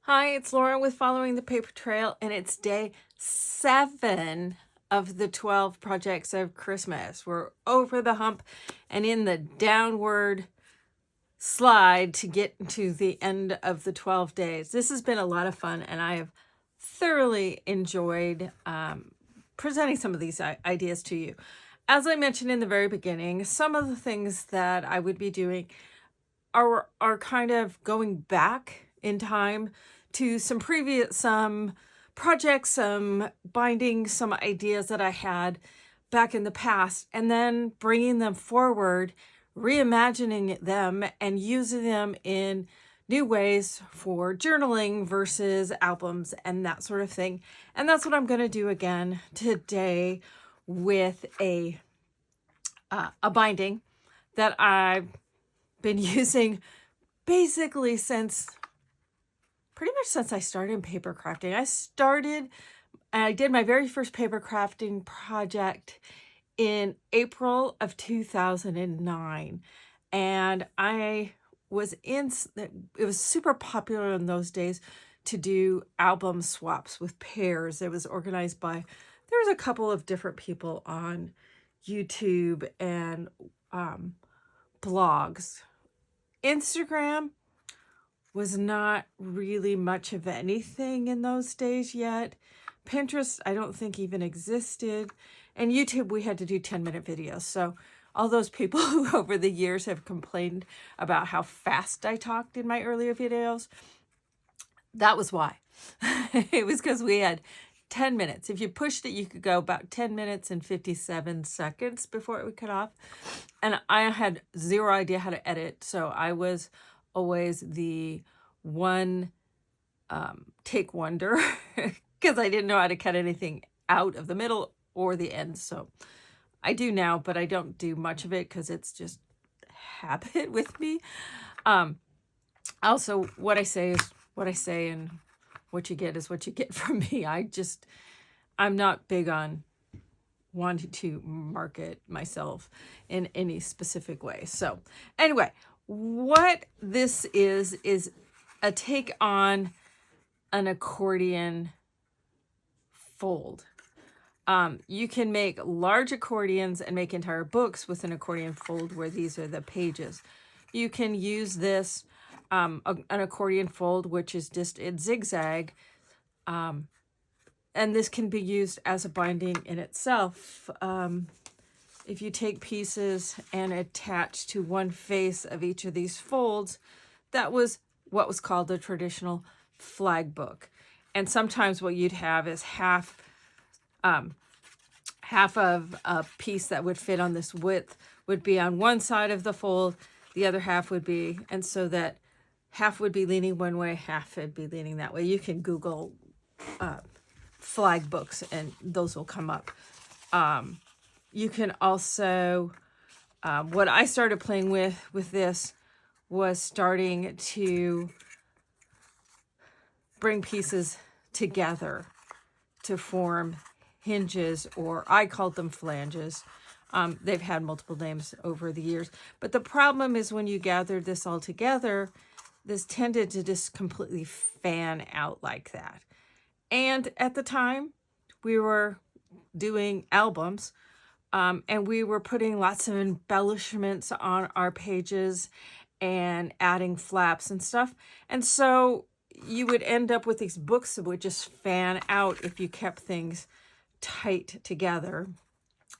Hi, it's Lauren with Following the Paper Trail, and it's day 7 of the 12 projects of Christmas. We're over the hump and in the downward slide to get to the end of the 12 days. This has been a lot of fun, and I have thoroughly enjoyed presenting some of these ideas to you. As I mentioned in the very beginning, some of the things that I would be doing are kind of going back in time to some projects, some bindings, some ideas that I had back in the past, and then bringing them forward, reimagining them, and using them in new ways for journaling versus albums and that sort of thing. And that's what I'm going to do again today with a binding that I've been using basically pretty much since I started paper crafting. I did my very first paper crafting project in April of 2009. And it was super popular in those days to do album swaps with pairs. It was organized by, there was a couple of different people on YouTube and blogs. Instagram was not really much of anything in those days yet. Pinterest, I don't think even existed. And YouTube, we had to do 10-minute videos. So all those people who over the years have complained about how fast I talked in my earlier videos, that was why. It was because we had 10 minutes. If you pushed it, you could go about 10 minutes and 57 seconds before it would cut off. And I had zero idea how to edit. So I was always the one take wonder because I didn't know how to cut anything out of the middle or the end. So I do now, but I don't do much of it because it's just habit with me. Also, what I say is what I say, and what you get is what you get from me. I'm not big on wanting to market myself in any specific way. So anyway, what this is a take on an accordion fold. You can make large accordions and make entire books with an accordion fold where these are the pages. You can use this, an accordion fold, which is just in zigzag. And this can be used as a binding in itself. If you take pieces and attach to one face of each of these folds, that was what was called the traditional flag book. And sometimes what you'd have is half of a piece that would fit on this width would be on one side of the fold, the other half would be, and so that half would be leaning one way, half would be leaning that way. You can Google flag books and those will come up. You can also, what I started playing with this was starting to bring pieces together to form hinges, or I called them flanges. They've had multiple names over the years. But the problem is when you gathered this all together, this tended to just completely fan out like that. And at the time, we were doing albums, and we were putting lots of embellishments on our pages and adding flaps and stuff. And so you would end up with these books that would just fan out if you kept things tight together.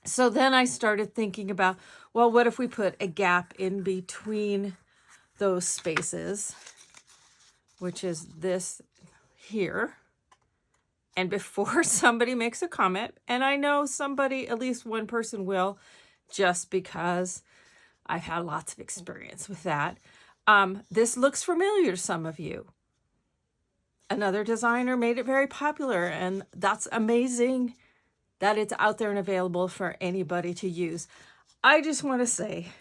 So then I started thinking about, well, what if we put a gap in between those spaces, which is this here. And before somebody makes a comment, and I know somebody, at least one person will, just because I've had lots of experience with that. This looks familiar to some of you. Another designer made it very popular, and that's amazing that it's out there and available for anybody to use. I just want to say,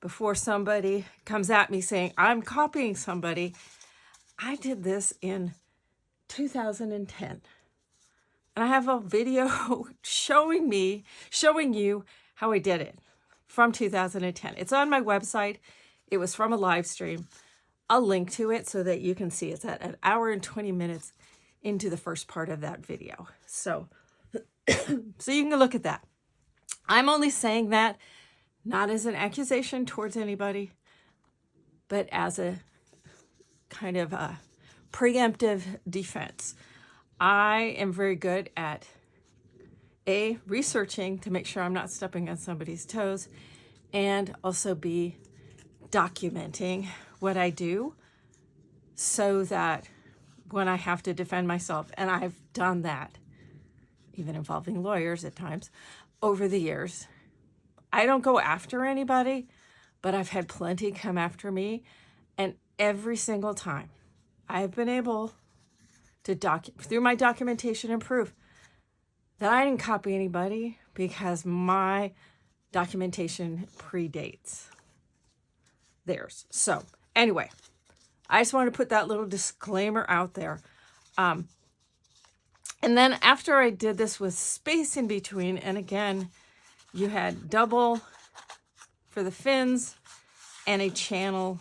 before somebody comes at me saying I'm copying somebody, I did this in 2010. And I have a video showing you how I did it from 2010. It's on my website. It was from a live stream. I'll link to it so that you can see. It's at an hour and 20 minutes into the first part of that video. So, so you can look at that. I'm only saying that not as an accusation towards anybody, but as a kind of a preemptive defense. I am very good at researching to make sure I'm not stepping on somebody's toes, and also B, documenting what I do so that when I have to defend myself, and I've done that, even involving lawyers at times over the years. I don't go after anybody, but I've had plenty come after me, and every single time I've been able to through my documentation and proof that I didn't copy anybody because my documentation predates theirs. So anyway, I just want to put that little disclaimer out there. And then after I did this with space in between, and again, you had double for the fins and a channel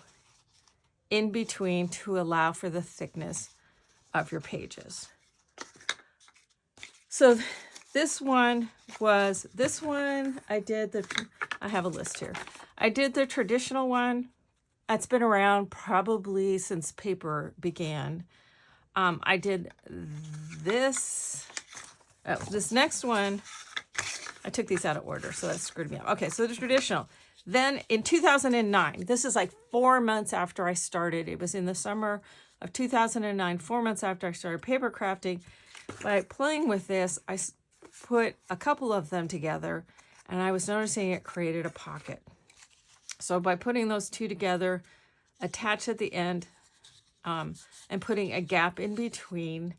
in between to allow for the thickness of your pages. So this one I have a list here. I did the traditional one. It's been around probably since paper began. I did this next one. I took these out of order, so that screwed me up. Okay, so the traditional. Then in 2009, this is like 4 months after I started. It was in the summer of 2009, 4 months after I started paper crafting. By playing with this, I put a couple of them together, and I was noticing it created a pocket. So by putting those two together, attached at the end, and putting a gap in between,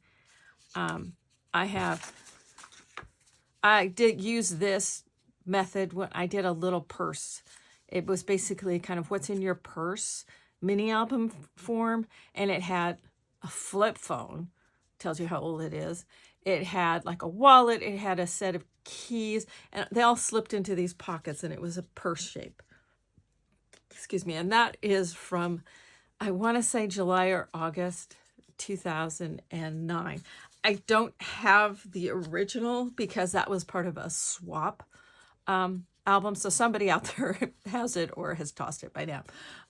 I did use this method when I did a little purse. It was basically kind of what's in your purse mini album form, and it had a flip phone, tells you how old it is. It had like a wallet, it had a set of keys, and they all slipped into these pockets, and it was a purse shape. Excuse me, and that is from, I want to say July or August 2009. I don't have the original because that was part of a swap album. So somebody out there has it or has tossed it by now.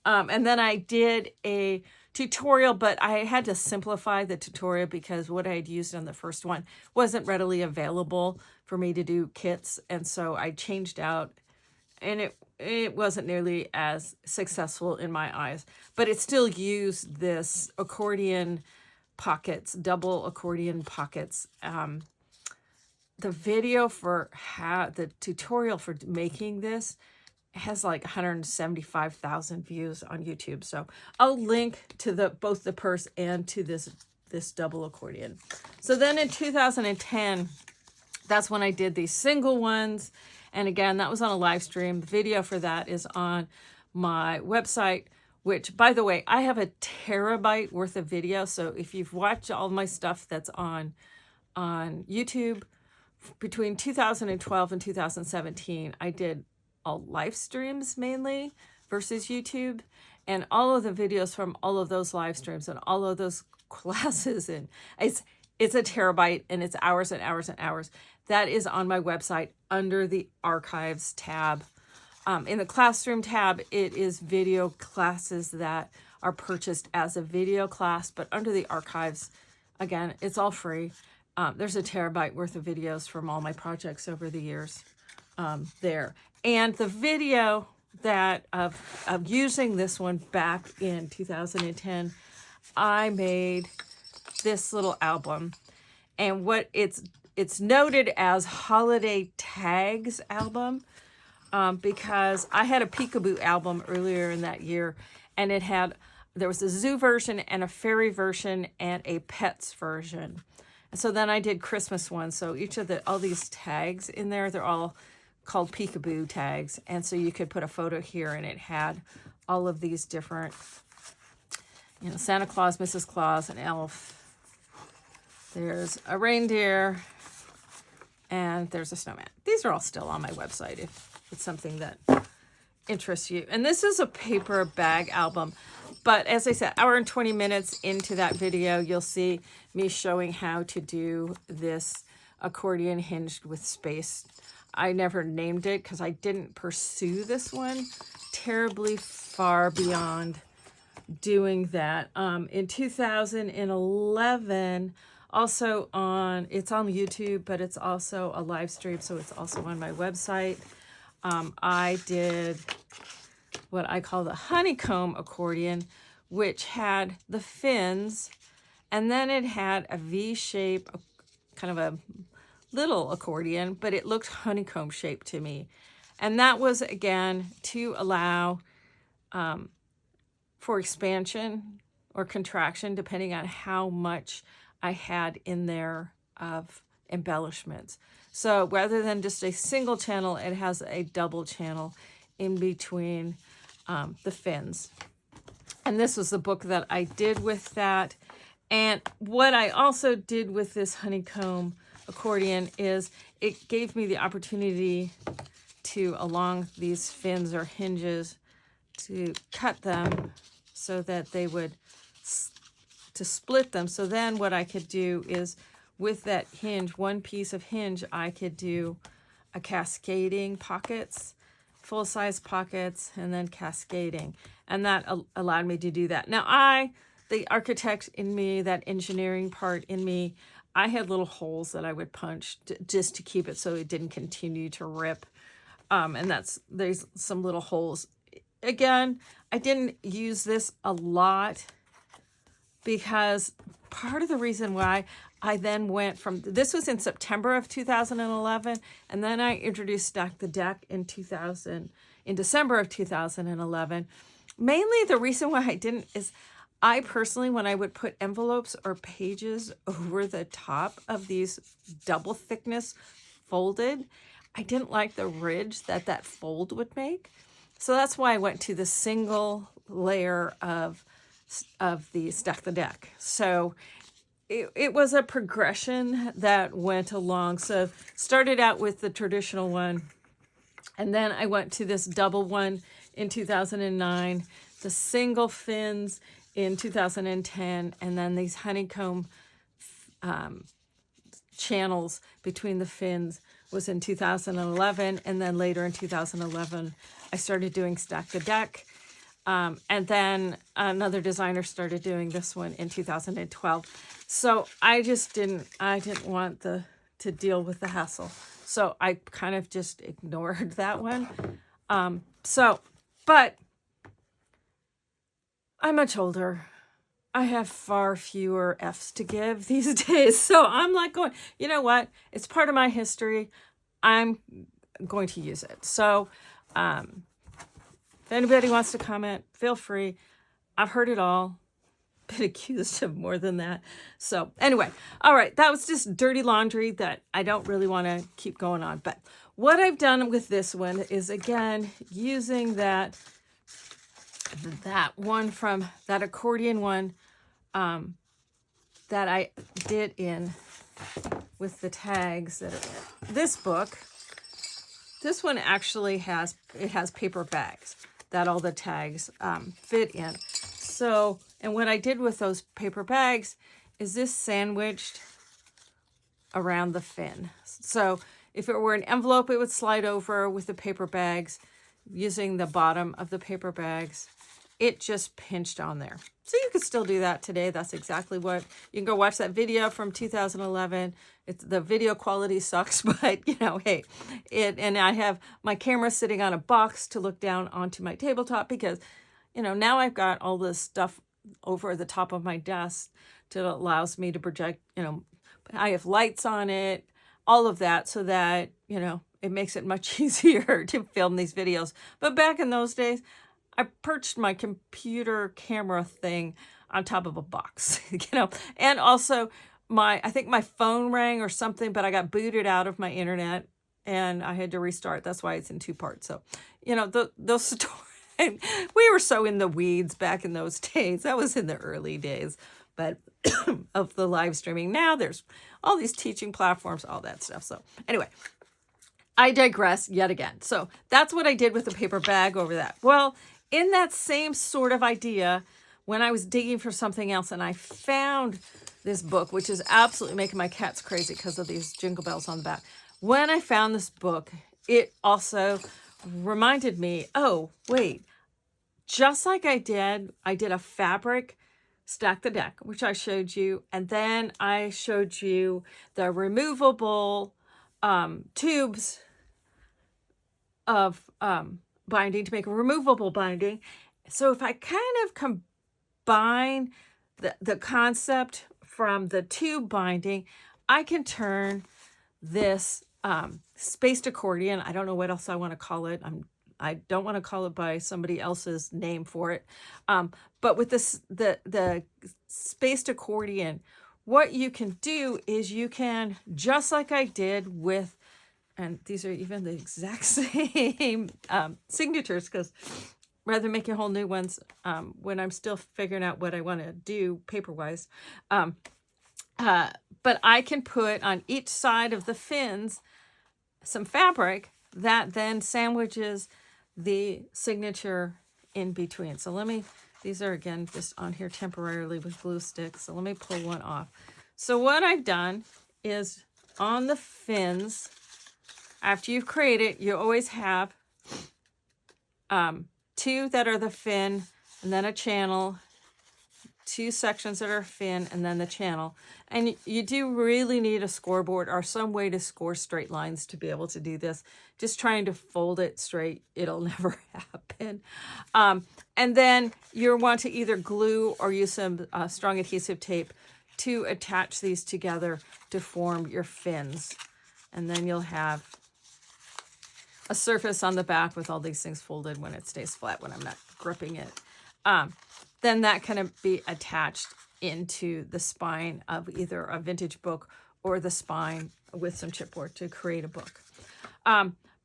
And then I did a tutorial, but I had to simplify the tutorial because what I had used on the first one wasn't readily available for me to do kits. And so I changed out, and it wasn't nearly as successful in my eyes, but it still used this accordion pockets, double accordion pockets. The video for the tutorial for making this has like 175,000 views on YouTube. So I'll link to both the purse and to this double accordion. So then in 2010, that's when I did these single ones. And again, that was on a live stream. The video for that is on my website, which, by the way, I have a terabyte worth of video. So if you've watched all my stuff that's on YouTube, between 2012 and 2017, I did all live streams mainly versus YouTube. And all of the videos from all of those live streams and all of those classes, and it's a terabyte, and it's hours and hours and hours. That is on my website under the archives tab. In the classroom tab, it is video classes that are purchased as a video class, but under the archives, again, it's all free. There's a terabyte worth of videos from all my projects over the years there. And the video that of using this one back in 2010, I made this little album, and what it's noted as Holiday Tags album because I had a peekaboo album earlier in that year, and there was a zoo version and a fairy version and a pets version. And so then I did Christmas ones. So each of all these tags in there, they're all called peekaboo tags. And so you could put a photo here, and it had all of these different, Santa Claus, Mrs. Claus, an elf. There's a reindeer, and there's a snowman. These are all still on my website if it's something that interests you. And this is a paper bag album. But as I said, hour and 20 minutes into that video, you'll see me showing how to do this accordion hinged with space. I never named it because I didn't pursue this one terribly far beyond doing that. In 2011, also it's on YouTube, but it's also a live stream, so it's also on my website. I did what I call the honeycomb accordion, which had the fins, and then it had a V-shape, kind of a little accordion, but it looked honeycomb shaped to me. And that was, again, to allow for expansion or contraction, depending on how much I had in there of embellishments. So rather than just a single channel, it has a double channel in between the fins. And this was the book that I did with that. And what I also did with this honeycomb accordion is it gave me the opportunity to, along these fins or hinges, to cut them so that they would, to split them. So then what I could do is, with that hinge, one piece of hinge, I could do a cascading pockets, full-size pockets, and then cascading. And that allowed me to do that. Now the architect in me, that engineering part in me, I had little holes that I would punch just to keep it so it didn't continue to rip. And there's some little holes. Again, I didn't use this a lot because part of the reason why I then went from, this was in September of 2011, and then I introduced Stack the Deck in December of 2011. Mainly the reason why I didn't is I personally, when I would put envelopes or pages over the top of these double thickness folded, I didn't like the ridge that fold would make. So that's why I went to the single layer of the Stack the Deck. So it was a progression that went along. So started out with the traditional one, and then I went to this double one in 2009, the single fins in 2010, and then these honeycomb channels between the fins was in 2011, and then later in 2011 I started doing Stack the Deck, and then another designer started doing this one in 2012. So I didn't want to deal with the hassle, so I kind of just ignored that one. But I'm much older. I have far fewer F's to give these days. So I'm like going, you know what? It's part of my history. I'm going to use it. So if anybody wants to comment, feel free. I've heard it all. Been accused of more than that. So anyway, all right. That was just dirty laundry that I don't really want to keep going on. But what I've done with this one is, again, using that one from that accordion one that I did in with the tags that are in this book. This one actually has paper bags that all the tags fit in. So, and what I did with those paper bags is this sandwiched around the fin. So if it were an envelope, it would slide over with the paper bags. Using the bottom of the paper bags, it just pinched on there. So you could still do that today. That's exactly what, you can go watch that video from 2011. The video quality sucks, but you know, hey, and I have my camera sitting on a box to look down onto my tabletop because, you know, now I've got all this stuff over the top of my desk that allows me to project, you know, I have lights on it, all of that, so that, you know, it makes it much easier to film these videos. But back in those days, I perched my computer camera thing on top of a box, you know, and also I think my phone rang or something, but I got booted out of my internet and I had to restart. That's why it's in two parts. So, you know, those stories, we were so in the weeds back in those days. That was in the early days, but of the live streaming. Now there's all these teaching platforms, all that stuff. So anyway, I digress yet again. So that's what I did with the paper bag over that. Well, in that same sort of idea, when I was digging for something else and I found this book, which is absolutely making my cats crazy because of these jingle bells on the back. When I found this book, it also reminded me, oh, wait, just like I did a fabric stack the deck, which I showed you, and then I showed you the removable tubes of binding to make a removable binding. So if I kind of combine the concept from the tube binding, I can turn this spaced accordion. I don't know what else I want to call it. I don't want to call it by somebody else's name for it. But with this, the spaced accordion, what you can do is you can, just like I did with, and these are even the exact same signatures, because rather than making whole new ones, when I'm still figuring out what I want to do paper-wise, but I can put on each side of the fins some fabric that then sandwiches the signature in between. So let me, these are again just on here temporarily with glue sticks. So let me pull one off. So what I've done is on the fins, after you've created, you always have two that are the fin and then a channel, two sections that are fin and then the channel. And you do really need a scoreboard or some way to score straight lines to be able to do this. Just trying to fold it straight, it'll never happen. And then you'll want to either glue or use some strong adhesive tape to attach these together to form your fins. And then you'll have a surface on the back with all these things folded when it stays flat, when I'm not gripping it. Then that can be attached into the spine of either a vintage book or the spine with some chipboard to create a book.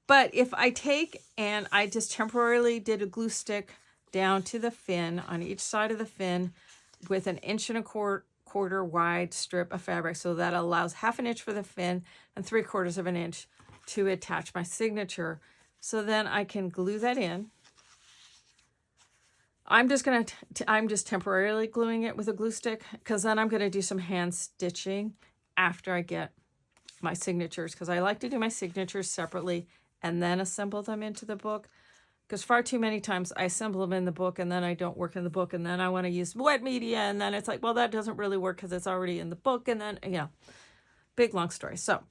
But if I take and I just temporarily did a glue stick down to the fin on each side of the fin with an 1.25 inch wide strip of fabric, so that allows 1/2 inch for the fin and 3/4 inch to attach my signature. So then I can glue that in. I'm just temporarily gluing it with a glue stick, because then I'm going to do some hand stitching after I get my signatures, because I like to do my signatures separately and then assemble them into the book, because far too many times I assemble them in the book and then I don't work in the book, and then I want to use wet media, and then it's like, well, that doesn't really work because it's already in the book, and then, yeah, big long story. So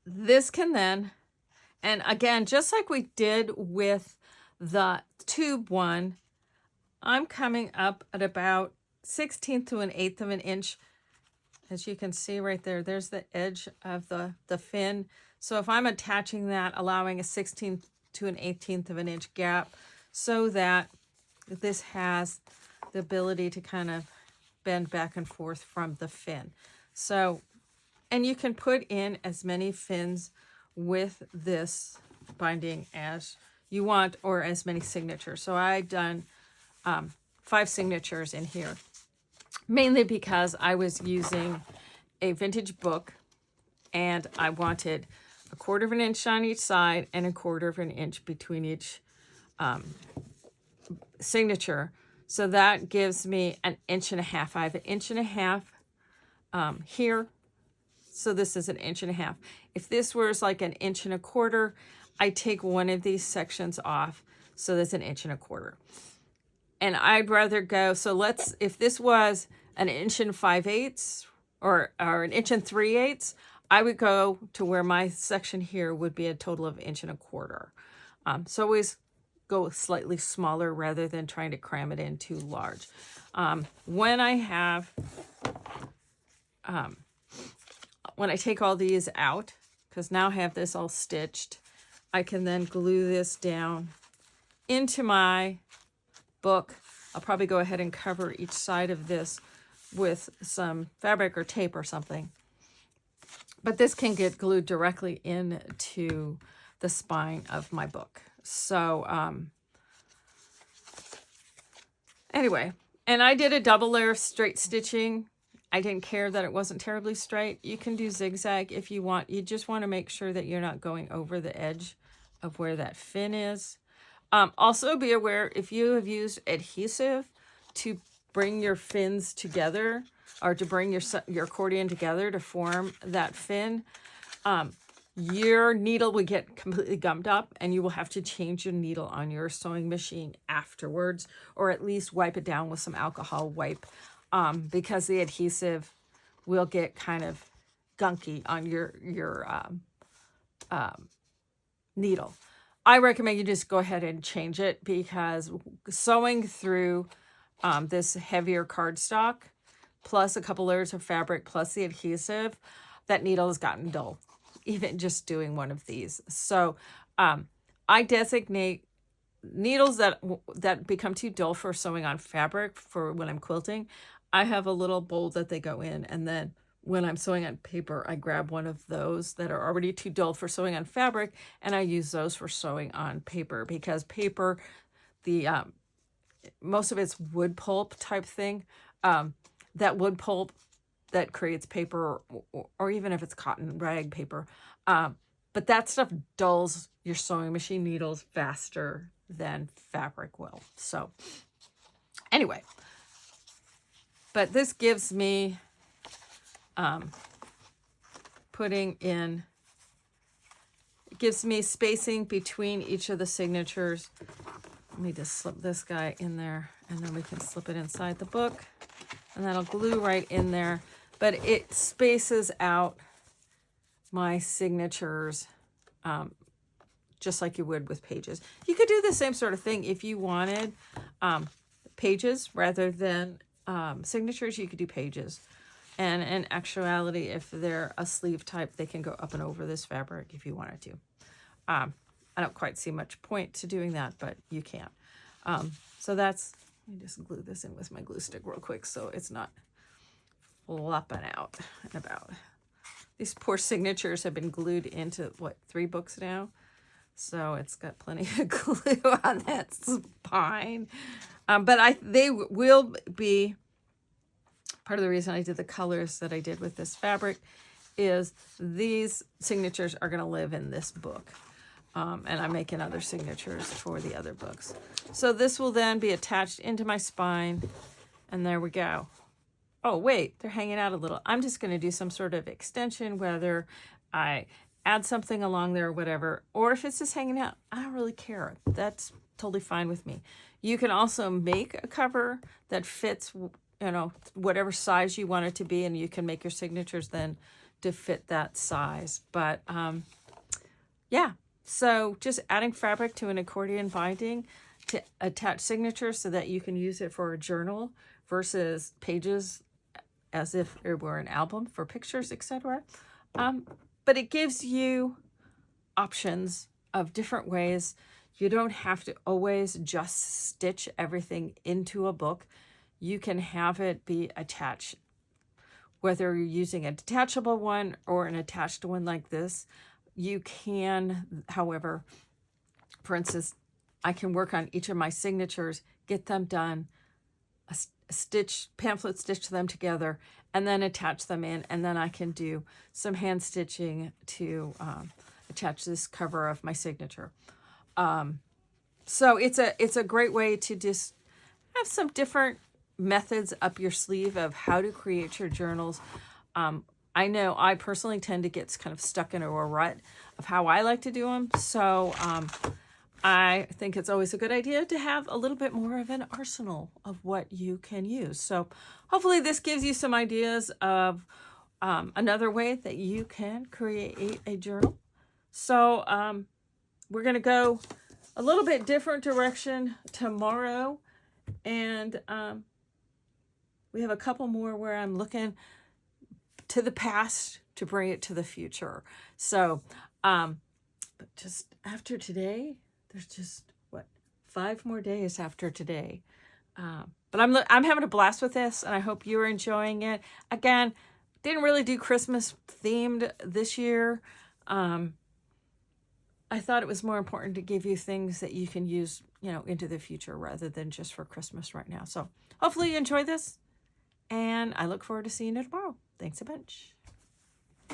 this can then, and again, just like we did with the tube one, I'm coming up at about 1/16 to 1/8 of an inch. As you can see right there, there's the edge of the fin. So if I'm attaching that, allowing a 1/16 to 1/18 of an inch gap, so that this has the ability to kind of bend back and forth from the fin. So, and you can put in as many fins with this binding as you want, or as many signatures. So I've done 5 signatures in here, mainly because I was using a vintage book and I wanted 1/4 inch on each side and 1/4 inch between each signature. So that gives me 1.5 inches. I have 1.5 inch here. So this is 1.5 inches. If this was like 1.25 inches, I take one of these sections off. So that's 1.25 inches. And I'd rather go, so let's, if this was 1 5/8 inches or 1 3/8 inches, I would go to where my section here would be a total of 1.25 inches. So always go slightly smaller rather than trying to cram it in too large. When I take all these out, because now I have this all stitched, I can then glue this down into my book. I'll probably go ahead and cover each side of this with some fabric or tape or something. But this can get glued directly into the spine of my book. So anyway, and I did a double layer of straight stitching. I didn't care that it wasn't terribly straight. You can do zigzag if you want. You just want to make sure that you're not going over the edge of where that fin is. Also be aware, if you have used adhesive to bring your fins together, or to bring your accordion together to form that fin, your needle will get completely gummed up, and you will have to change your needle on your sewing machine afterwards, or at least wipe it down with some alcohol wipe, because the adhesive will get kind of gunky on your needle. I recommend you just go ahead and change it, because sewing through this heavier cardstock, plus a couple layers of fabric, plus the adhesive, that needle has gotten dull, even just doing one of these. So I designate needles that become too dull for sewing on fabric for when I'm quilting. I have a little bowl that they go in, and then when I'm sewing on paper, I grab one of those that are already too dull for sewing on fabric, and I use those for sewing on paper, because paper, the most of it's wood pulp type thing. That wood pulp that creates paper, or even if it's cotton rag paper, but that stuff dulls your sewing machine needles faster than fabric will. So anyway, but this gives me it gives me spacing between each of the signatures. Let me just slip this guy in there, and then we can slip it inside the book, and that'll glue right in there. But it spaces out my signatures just like you would with pages. You could do the same sort of thing if you wanted pages rather than signatures. You could do pages. And in actuality, if they're a sleeve type, they can go up and over this fabric if you wanted to. I don't quite see much point to doing that, but you can. So that's, let me just glue this in with my glue stick real quick so it's not flopping out and about. These poor signatures have been glued into, what, 3 books now? So it's got plenty of glue on that spine. But they will be, part of the reason I did the colors that I did with this fabric is these signatures are going to live in this book. And I'm making other signatures for the other books. So this will then be attached into my spine, and there we go. Oh, wait, they're hanging out a little. I'm just going to do some sort of extension, whether I add something along there or whatever, or if it's just hanging out, I don't really care. That's totally fine with me. You can also make a cover that fits, you know, whatever size you want it to be, and you can make your signatures then to fit that size. But yeah, so just adding fabric to an accordion binding to attach signatures so that you can use it for a journal versus pages as if it were an album for pictures, etc. But it gives you options of different ways. You don't have to always just stitch everything into a book. You can have it be attached, whether you're using a detachable one or an attached one like this. You can, however, for instance, I can work on each of my signatures, get them done, pamphlet stitch them together, and then attach them in, and then I can do some hand stitching to attach this cover of my signature. So it's a great way to just have some different methods up your sleeve of how to create your journals. I know I personally tend to get kind of stuck into a rut of how I like to do them. So I think it's always a good idea to have a little bit more of an arsenal of what you can use. So hopefully this gives you some ideas of another way that you can create a journal. So we're going to go a little bit different direction tomorrow. And we have a couple more where I'm looking to the past to bring it to the future. So, but just after today, there's just, what, 5 more days after today. But I'm having a blast with this, and I hope you're enjoying it. Again, didn't really do Christmas themed this year. I thought it was more important to give you things that you can use, you know, into the future rather than just for Christmas right now. So hopefully you enjoy this, and I look forward to seeing you tomorrow. Thanks a bunch.